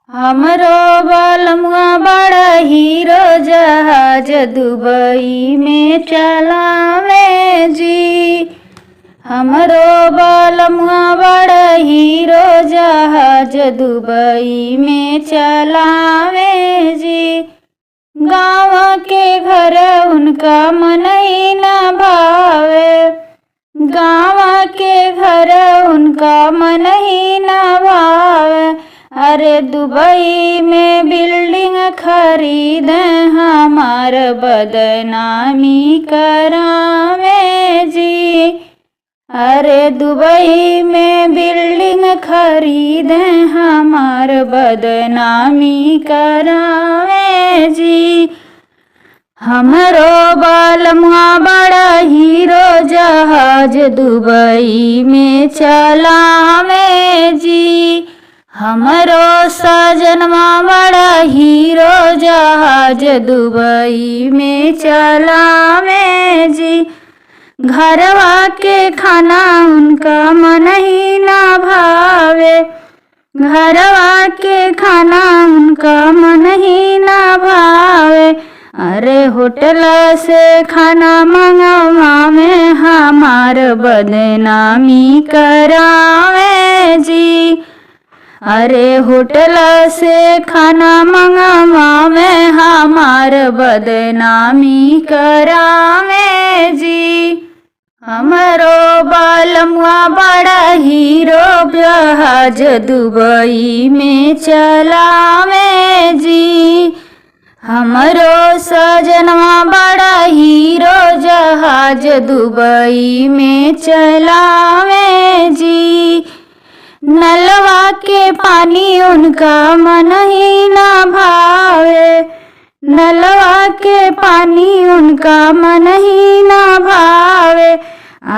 हमरो बलमुआ बड़ा हीरो जहाज दुबई में चलावे जी। हमरो बलमुआ बड़ा हीरो जहाज दुबई में चलावे जी। गाँव के घर उनका मन ही न भावे, गाँव के घर उनका मन ही न भावे। अरे दुबई में बिल्डिंग खरीद हमार बदनामी करावे जी। अरे दुबई में बिल्डिंग खरीद हमार बदनामी करावे जी। हमरो बलमुआ बड़ा हीरो जहाज दुबई में चलावे जी। हमरो सजनवा बड़ा हीरो जहाज दुबई में चलावे जी। घरवा के खाना उनका मन ही ना भावे, घरवा के खाना उनका मन ही ना भावे। अरे होटल से खाना मंगवावे हमार बदनामी करावे जी। अरे होटल से खाना मंगवावे हमार बदनामी करावे जी। हमरो बलमुआ बड़ा हीरो जहाज दुबई में चलावे जी। हमरो सजनवा बड़ा हीरो जहाज दुबई में चलावे जी। नलवा के पानी उनका मन ही ना भावे, नलवा के पानी उनका मन ही ना भावे।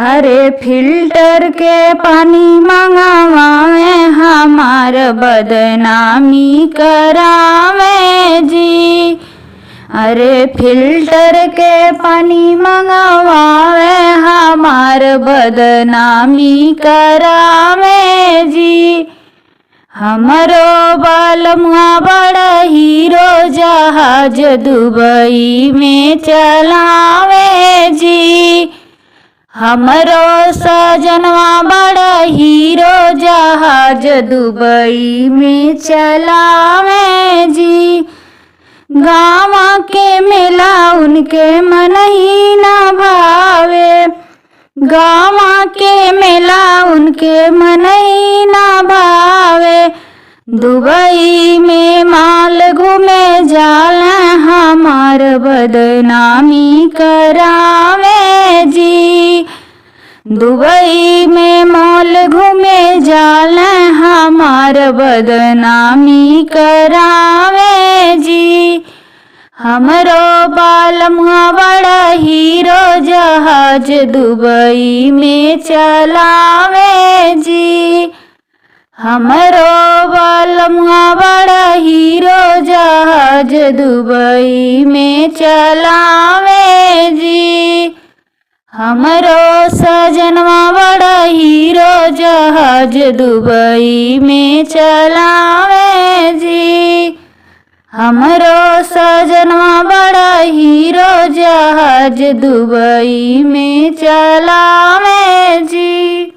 अरे फिल्टर के पानी मंगवावे हमार बदनामी करावे जी। अरे फिल्टर के पानी मंगवावे हमार बदनामी करावे जी। हमरो बलमुआ बड़ा हीरो जहाज दुबई में चलावे जी। हमरो सजनवा बड़ा हीरो जहाज दुबई में चलावे जी। गाँव के मेला उनके मन ही ना भावे, गाँव के मेला उनके मन ही ना भावे। दुबई में माल घूमे जाला हमार बदनामी करावे जी। दुबई में मॉल घूमे जाला हमार बदनामी करावे जी। हमरो बलमुआ बड़ा हीरो जहाज दुबई में चलावे जी। हमरो बलमुआ बड़ा हीरो जहाज दुबई में चलावे जी। हमरो सजनवा बड़ा हीरो जहाज दुबई में चलावे जी। हमरो सजनवा बड़ा हीरो जहाज दुबई में चलावे जी।